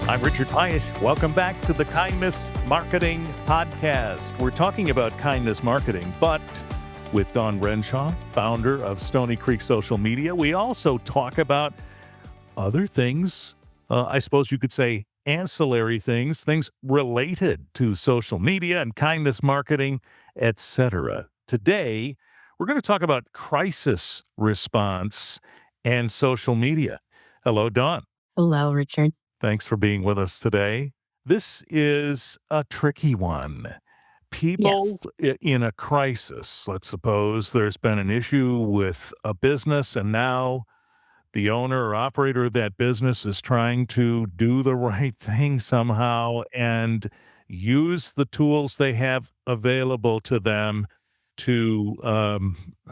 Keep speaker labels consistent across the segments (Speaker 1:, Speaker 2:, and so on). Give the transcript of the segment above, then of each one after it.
Speaker 1: I'm Richard Pius. Welcome back to the Kindness Marketing Podcast. We're talking about kindness marketing, but with Don Renshaw, founder of Stony Creek Social Media, we also talk about other things, I suppose you could say ancillary things related to social media and kindness marketing, etc. Today, we're going to talk about crisis response and social media. Hello, Don.
Speaker 2: Hello, Richard.
Speaker 1: Thanks for being with us today. This is a tricky one. People
Speaker 2: Yes.
Speaker 1: in a crisis, let's suppose there's been an issue with a business and now the owner or operator of that business is trying to do the right thing somehow and use the tools they have available to them to,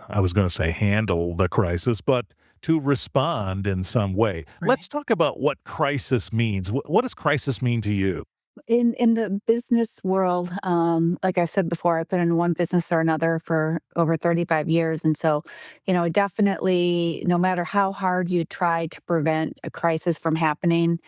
Speaker 1: I was going to say handle the crisis, but to respond in some way.
Speaker 2: Right.
Speaker 1: Let's talk about what crisis means. What does crisis mean to you?
Speaker 2: In the business world, like I said before, I've been in one business or another for over 35 years. And so, definitely, no matter how hard you try to prevent a crisis from happening,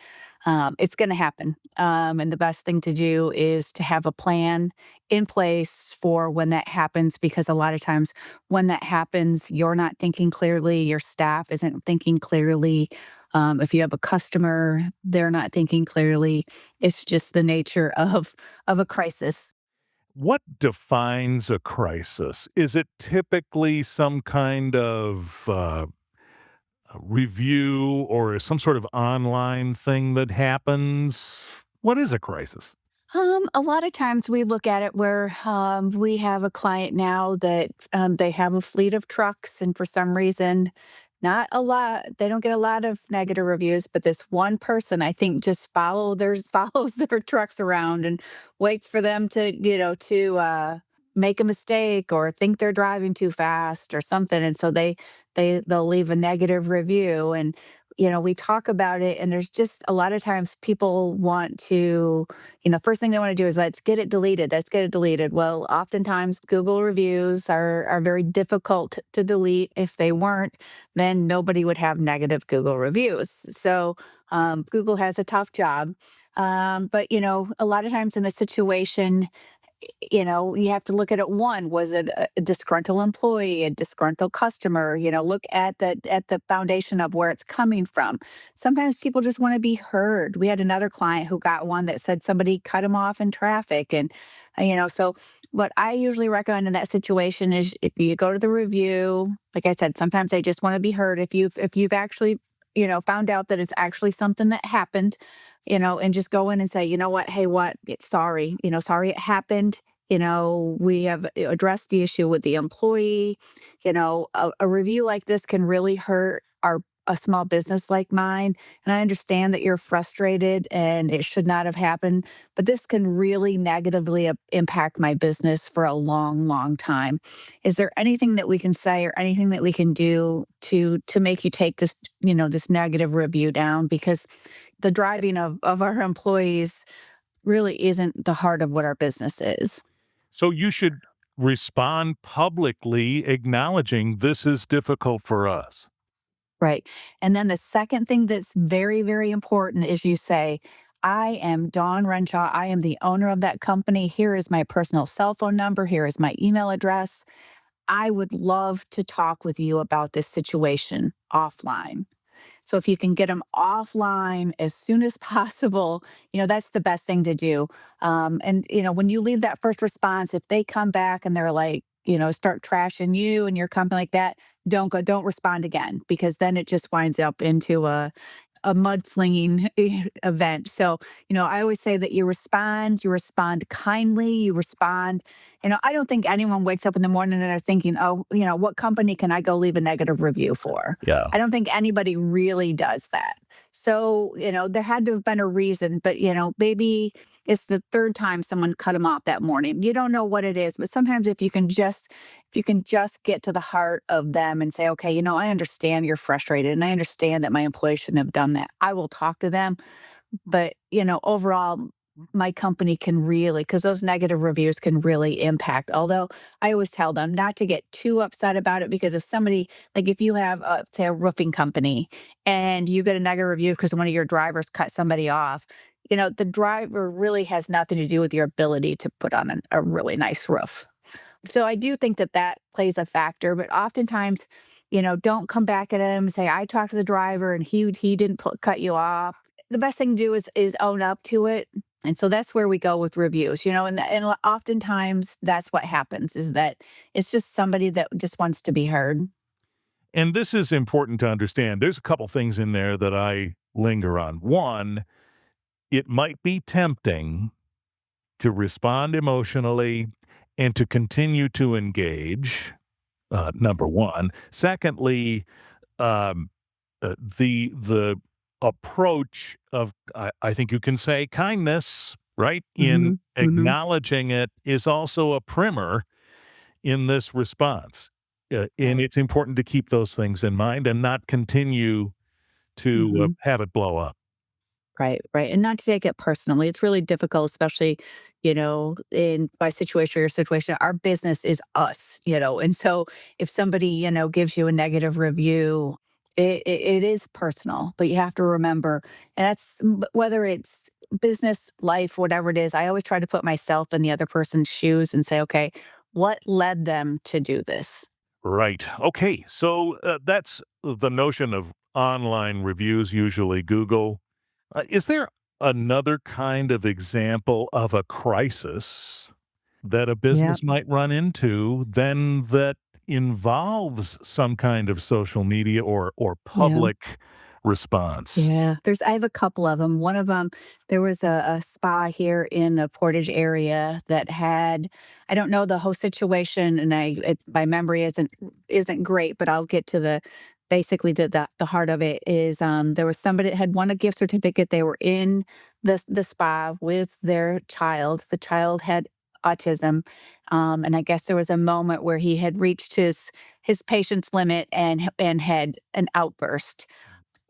Speaker 2: it's going to happen. And the best thing to do is to have a plan in place for when that happens, because a lot of times when that happens, you're not thinking clearly, your staff isn't thinking clearly. If you have a customer, they're not thinking clearly. It's just the nature of a crisis.
Speaker 1: What defines a crisis? Is it typically some kind of review or some sort of online thing that happens? What is a crisis?
Speaker 2: A lot of times we look at it where we have a client now that they have a fleet of trucks, and for some reason, not a lot, they don't get a lot of negative reviews, but this one person I think just follows their trucks around and waits for them to, to make a mistake or think they're driving too fast or something. And so they'll leave a negative review. And we talk about it, and there's just a lot of times people want to, first thing they want to do is let's get it deleted. Let's get it deleted. Well, oftentimes Google reviews are very difficult to delete. If they weren't, then nobody would have negative Google reviews. So Google has a tough job. But a lot of times in the situation, you have to look at it. One, was it a disgruntled employee, a disgruntled customer? Look at the foundation of where it's coming from. Sometimes people just want to be heard. We had another client who got one that said somebody cut him off in traffic. And so what I usually recommend in that situation is if you go to the review, like I said, sometimes they just want to be heard. If you've actually found out that it's actually something that happened, and just go in and say, you know what, hey, sorry, sorry it happened. We have addressed the issue with the employee. A review like this can really hurt a small business like mine. And I understand that you're frustrated and it should not have happened, but this can really negatively impact my business for a long, long time. Is there anything that we can say or anything that we can do to make you take this, this negative review down? Because the driving of our employees really isn't the heart of what our business is.
Speaker 1: So you should respond publicly acknowledging this is difficult for us.
Speaker 2: Right. And then the second thing that's very, very important is you say, I am Dawn Renshaw. I am the owner of that company. Here is my personal cell phone number. Here is my email address. I would love to talk with you about this situation offline. So if you can get them offline as soon as possible, that's the best thing to do. And when you leave that first response, if they come back and they're like, start trashing you and your company like that, don't respond again, because then it just winds up into a mudslinging event. So, I always say that you respond kindly, you respond. I don't think anyone wakes up in the morning and they're thinking, oh, what company can I go leave a negative review for?
Speaker 1: Yeah.
Speaker 2: I don't think anybody really does that. So, there had to have been a reason, but, maybe it's the third time someone cut them off that morning. You don't know what it is, but sometimes if you can just get to the heart of them and say, okay, I understand you're frustrated and I understand that my employee shouldn't have done that. I will talk to them. But, overall, my company can really, because those negative reviews can really impact. Although I always tell them not to get too upset about it, because if somebody, like if you have, say, a roofing company and you get a negative review because one of your drivers cut somebody off, the driver really has nothing to do with your ability to put on a really nice roof. So I do think that that plays a factor, but oftentimes, don't come back at him and say, I talked to the driver and he didn't cut you off. The best thing to do is own up to it. And so that's where we go with reviews, and oftentimes that's what happens is that it's just somebody that just wants to be heard.
Speaker 1: And this is important to understand. There's a couple things in there that I linger on. One, it might be tempting to respond emotionally and to continue to engage, number one. Secondly, um, the approach of, I think you can say, kindness, right, in
Speaker 2: Mhm, mhm.
Speaker 1: acknowledging it is also a primer in this response. And
Speaker 2: Right.
Speaker 1: it's important to keep those things in mind and not continue to
Speaker 2: Mhm.
Speaker 1: have it blow up.
Speaker 2: Right, right, and not to take it personally. It's really difficult, especially, in my situation or your situation. Our business is us, and so if somebody, gives you a negative review, it is personal, but you have to remember, and whether it's business, life, whatever it is, I always try to put myself in the other person's shoes and say, "Okay, what led them to do this?"
Speaker 1: Right. Okay. So that's the notion of online reviews, usually Google. Is there another kind of example of a crisis that a
Speaker 2: Yeah.
Speaker 1: business might run into then that involves some kind of social media or
Speaker 2: Yeah.
Speaker 1: public response?
Speaker 2: Yeah, I have a couple of them. One of them, there was a spa here in the Portage area that had, I don't know the whole situation, and it's my memory isn't great, but I'll get to basically the heart of it is there was somebody that had won a gift certificate. They were in the spa with their child. The child had autism, and I guess there was a moment where he had reached his patience limit and had an outburst.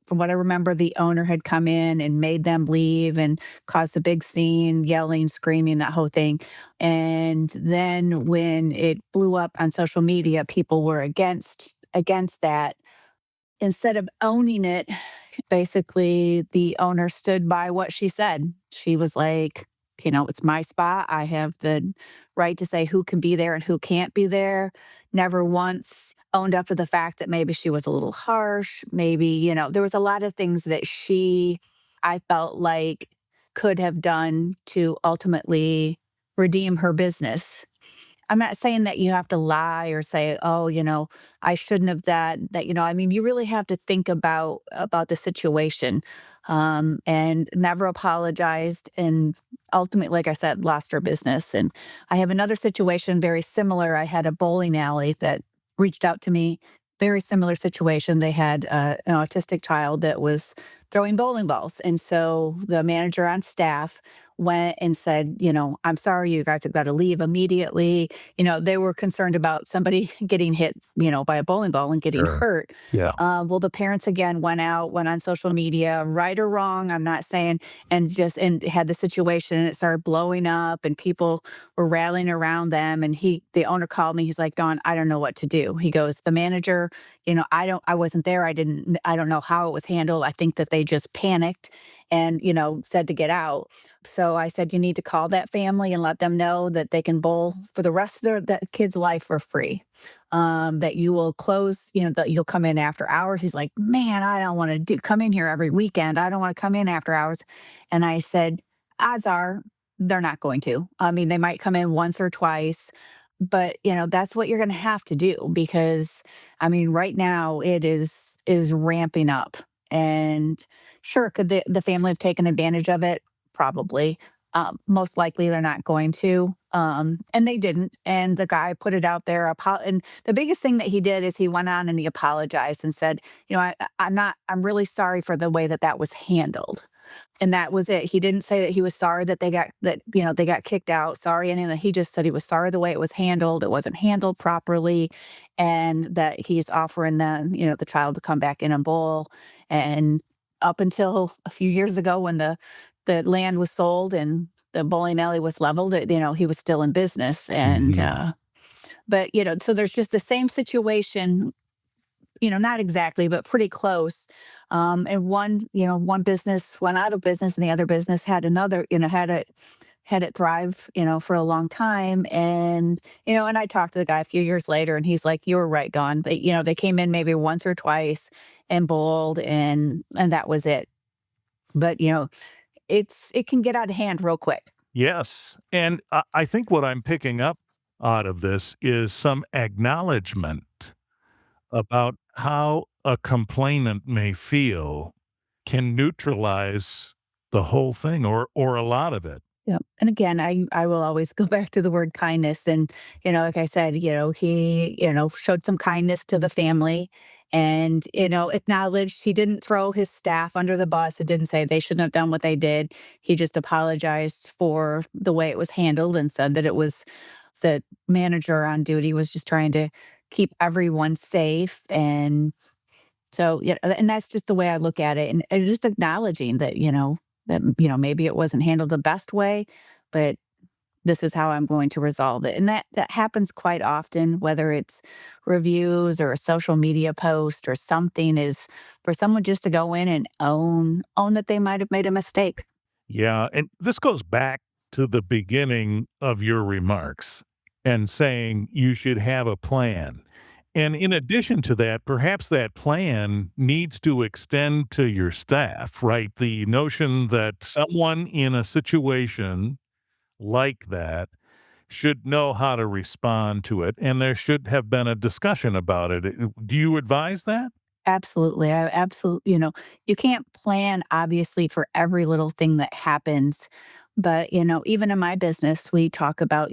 Speaker 2: From what I remember, the owner had come in and made them leave and caused a big scene, yelling, screaming, that whole thing. And then when it blew up on social media, people were against that. Instead of owning it, basically the owner stood by what she said. She was like, it's my spot. I have the right to say who can be there and who can't be there. Never once owned up to the fact that maybe she was a little harsh. Maybe, there was a lot of things that I felt like, could have done to ultimately redeem her business. I'm not saying that you have to lie or say, "Oh, I shouldn't have that." I mean, you really have to think about the situation, and never apologized, and ultimately, like I said, lost her business. And I have another situation very similar. I had a bowling alley that reached out to me. Very similar situation. They had an autistic child that was throwing bowling balls, and so the manager on staff went and said, "I'm sorry, you guys have got to leave immediately." They were concerned about somebody getting hit, by a bowling ball and getting
Speaker 1: Sure.
Speaker 2: hurt.
Speaker 1: Yeah.
Speaker 2: Well, the parents again went on social media, right or wrong, I'm not saying, and had the situation, and it started blowing up, and people were rallying around them. And the owner called me. He's like, "Dawn, I don't know what to do." He goes, "The manager, I wasn't there. I don't know how it was handled. I think that they just panicked and, said to get out." So I said, "You need to call that family and let them know that they can bowl for the rest of that kid's life for free. That you will close, that you'll come in after hours." He's like, "Man, I don't want to come in here every weekend. I don't want to come in after hours." And I said, "Odds are they're not going to. I mean, they might come in once or twice, but that's what you're going to have to do because, I mean, right now it is ramping up." And sure, could the family have taken advantage of it? Probably. Most likely they're not going to. And they didn't. And the guy put it out there. And the biggest thing that he did is he went on and he apologized and said, I'm really sorry for the way that was handled. And that was it. He didn't say that he was sorry that they got kicked out, sorry anything. He just said he was sorry the way it was handled. It wasn't handled properly, and that he's offering the child to come back in and bowl. And up until a few years ago when the land was sold and the bowling alley was leveled, he was still in business. And
Speaker 1: Mhm.
Speaker 2: but so there's just the same situation, not exactly, but pretty close. And one business went out of business, and the other business had another, had it thrive, for a long time. And, and I talked to the guy a few years later, and he's like, "You were right, Dawn. They came in maybe once or twice and bowled, and that was it." But, it can get out of hand real quick.
Speaker 1: Yes. And I think what I'm picking up out of this is some acknowledgement about how a complainant may feel can neutralize the whole thing or a lot of it.
Speaker 2: Yeah. And again, I will always go back to the word kindness. And, like I said, he, showed some kindness to the family and, acknowledged he didn't throw his staff under the bus. It didn't say they shouldn't have done what they did. He just apologized for the way it was handled and said that it was the manager on duty was just trying to keep everyone safe. And so, yeah, and that's just the way I look at it, and just acknowledging that, maybe it wasn't handled the best way, but this is how I'm going to resolve it. And that happens quite often, whether it's reviews or a social media post or something, is for someone just to go in and own that they might have made a mistake.
Speaker 1: Yeah. And this goes back to the beginning of your remarks and saying you should have a plan. And in addition to that, perhaps that plan needs to extend to your staff, right? The notion that someone in a situation like that should know how to respond to it, and there should have been a discussion about it. Do you advise that?
Speaker 2: Absolutely. I absolutely, you can't plan obviously for every little thing that happens. But, even in my business, we talk about,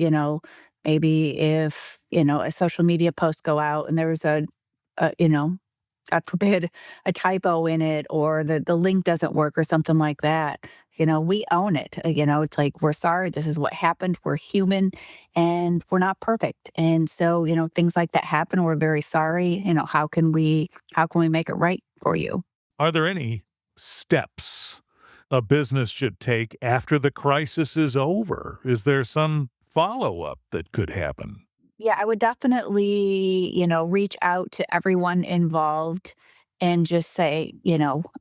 Speaker 2: maybe if, a social media post go out and there was a God forbid, a typo in it or the link doesn't work or something like that. We own it. It's like, we're sorry. This is what happened. We're human and we're not perfect. And so, things like that happen. We're very sorry. How can we make it right for you?
Speaker 1: Are there any steps a business should take after the crisis is over? Is there some follow up that could happen?
Speaker 2: Yeah, I would definitely, reach out to everyone involved and just say,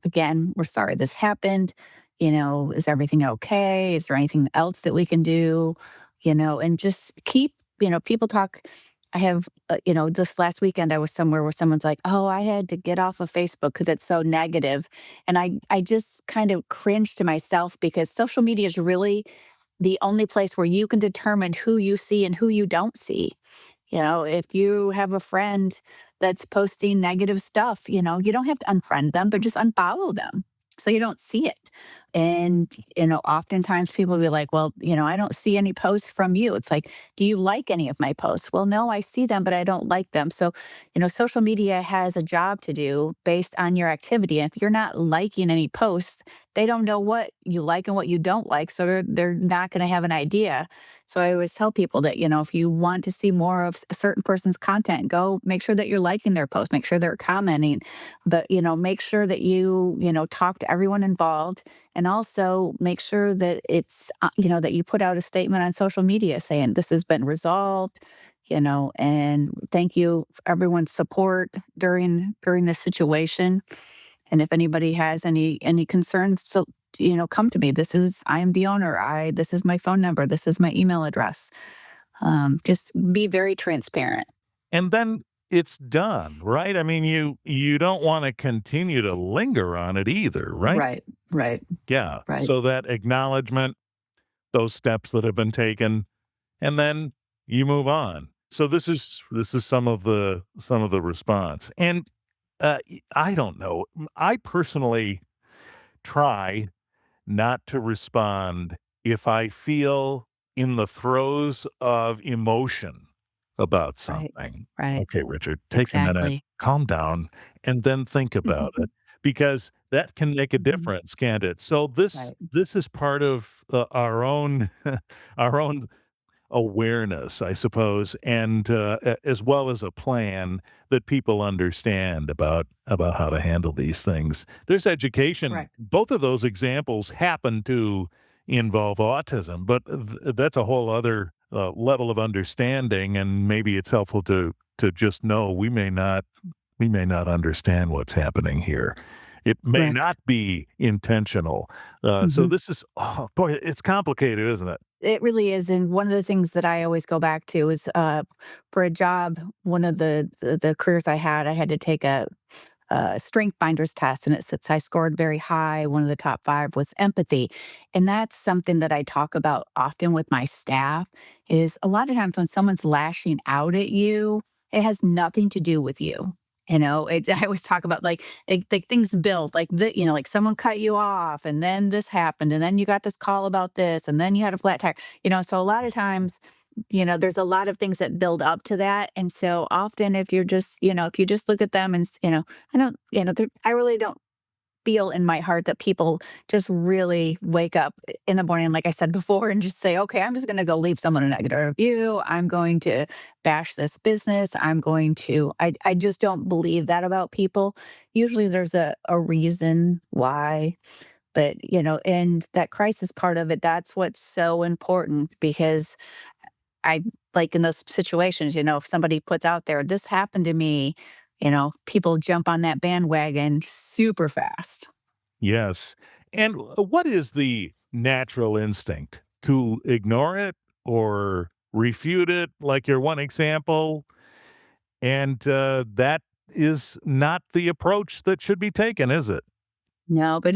Speaker 2: again, we're sorry this happened. Is everything okay? Is there anything else that we can do? And just keep, people talk. I have, this last weekend I was somewhere where someone's like, "Oh, I had to get off of Facebook because it's so negative." And I just kind of cringed to myself because social media is really the only place where you can determine who you see and who you don't see. If you have a friend that's posting negative stuff, you don't have to unfriend them, but just unfollow them so you don't see it. And, oftentimes people will be like, "Well, I don't see any posts from you." It's like, "Do you like any of my posts?" Well, no, I see them, but I don't like them. So, social media has a job to do based on your activity. If you're not liking any posts, they don't know what you like and what you don't like. So they're not going to have an idea. So I always tell people that, if you want to see more of a certain person's content, go make sure that you're liking their post, make sure they're commenting, but, make sure that you talk to everyone involved and also make sure that that you put out a statement on social media saying this has been resolved, and thank you for everyone's support during this situation. And if anybody has any concerns, so come to me. I am the owner. This is my phone number. This is my email address. Just be very transparent.
Speaker 1: And then it's done, right? I mean, you don't wanna continue to linger on it either, right?
Speaker 2: Right, right,
Speaker 1: Yeah,
Speaker 2: right.
Speaker 1: so that acknowledgement, those steps that have been taken, and then you move on. So this is some of the response, and, I don't know, I personally try not to respond if I feel in the throes of emotion about
Speaker 2: Right,
Speaker 1: something.
Speaker 2: right.
Speaker 1: Okay, Richard, take a minute,
Speaker 2: Exactly.
Speaker 1: calm down, and then think about it because that can make a
Speaker 2: Mhm.
Speaker 1: difference, can't it? So this
Speaker 2: Right,
Speaker 1: this is part of our own our own awareness, I suppose, and as well as a plan that people understand about how to handle these things. There's education.
Speaker 2: correct.
Speaker 1: Both of those examples happen to involve autism, but that's a whole other level of understanding, and maybe it's helpful to just know we may not understand what's happening here. It may
Speaker 2: Correct.
Speaker 1: not be intentional. So
Speaker 2: Mhm.
Speaker 1: this is, oh boy, it's complicated, isn't it?
Speaker 2: It really is, and one of the things that I always go back to is, for a job, one of the careers I had to take a strength finders test, and it says I scored very high. One of the top 5 was empathy, and that's something that I talk about often with my staff, is a lot of times when someone's lashing out at you, it has nothing to do with you. I always talk about, like, things build, like, like someone cut you off, and then this happened, and then you got this call about this, and then you had a flat tire, so a lot of times there's a lot of things that build up to that. And so often if you're just, if you just look at them and, I don't, I really don't feel in my heart that people just really wake up in the morning, like I said before, and just say, okay, I'm just going to go leave someone a negative review. I'm going to bash this business. I just don't believe that about people. Usually there's a reason why. But, and that crisis part of it, that's what's so important because I like in those situations, if somebody puts out there, "This happened to me," people jump on that bandwagon super fast.
Speaker 1: Yes. And what is the natural instinct? To ignore it or refute it, like your one example? And that is not the approach that should be taken, is it?
Speaker 2: No, but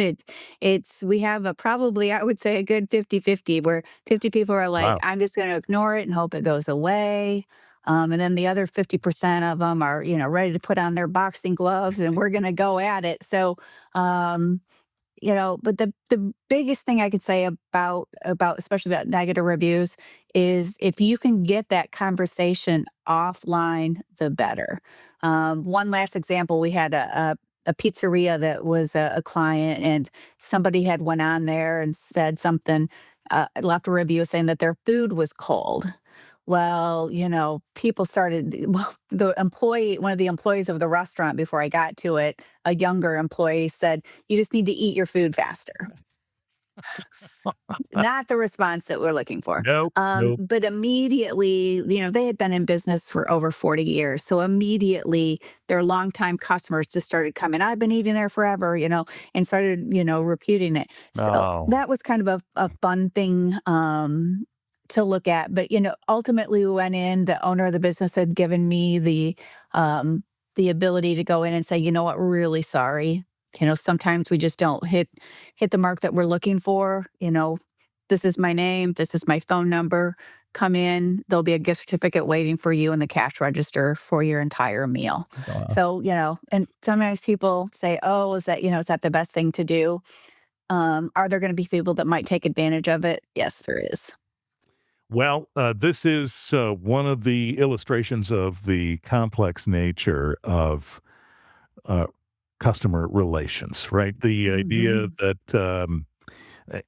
Speaker 2: we have a probably, I would say, a good 50-50, where 50 people are like,
Speaker 1: Wow.
Speaker 2: "I'm just gonna ignore it and hope it goes away." And then the other 50% of them are, ready to put on their boxing gloves and we're gonna go at it. So, um, but the biggest thing I could say about especially about negative reviews is if you can get that conversation offline, the better. One last example, we had a pizzeria that was a client, and somebody had went on there and said something, left a review saying that their food was cold. Well, people started, well, one of the employees of the restaurant before I got to it, a younger employee said, "You just need to eat your food faster." Not the response that we're looking for.
Speaker 1: Nope. Nope.
Speaker 2: But immediately, they had been in business for over 40 years. So immediately their longtime customers just started coming. "I've been eating there forever," and started, reputing it. So
Speaker 1: Oh,
Speaker 2: that was kind of a fun thing to look at. But, ultimately we went in, the owner of the business had given me the ability to go in and say, "You know what, we're really sorry. Sometimes we just don't hit the mark that we're looking for. This is my name. This is my phone number. Come in. There'll be a gift certificate waiting for you in the cash register for your entire meal."
Speaker 1: wow.
Speaker 2: So, and sometimes people say, "Oh, is that the best thing to do?" Are there going to be people that might take advantage of it? Yes, there is.
Speaker 1: Well, this is one of the illustrations of the complex nature of uh, customer relations, right? The idea
Speaker 2: Hmm.
Speaker 1: that,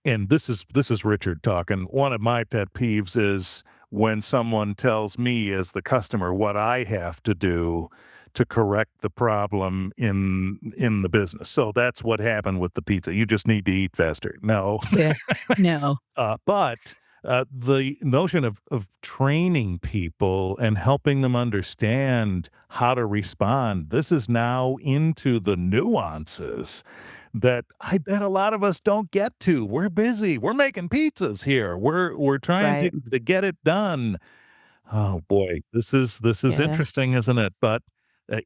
Speaker 1: and this is Richard talking. One of my pet peeves is when someone tells me as the customer what I have to do to correct the problem in the business. So that's what happened with the pizza. You just need to eat faster. No,
Speaker 2: Yeah. No.
Speaker 1: but the notion of training people and helping them understand how to respond, this is now into the nuances that I bet a lot of us don't get to. We're busy. We're making pizzas here. We're trying
Speaker 2: Right.
Speaker 1: to get it done. Oh boy, this is
Speaker 2: Yeah.
Speaker 1: interesting, isn't it? But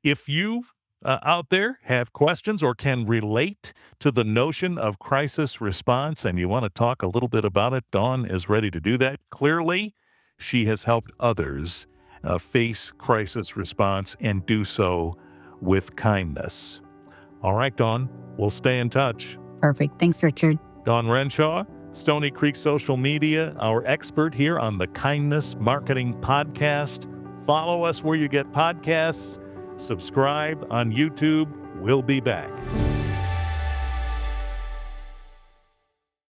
Speaker 1: if you out there have questions or can relate to the notion of crisis response and you want to talk a little bit about it, Dawn is ready to do that. Clearly, she has helped others face crisis response and do so with kindness. All right, Dawn, we'll stay in touch.
Speaker 2: Perfect. Thanks, Richard.
Speaker 1: Dawn Renshaw, Stony Creek Social Media, our expert here on the Kindness Marketing Podcast. Follow us where you get podcasts, subscribe on YouTube. We'll be back.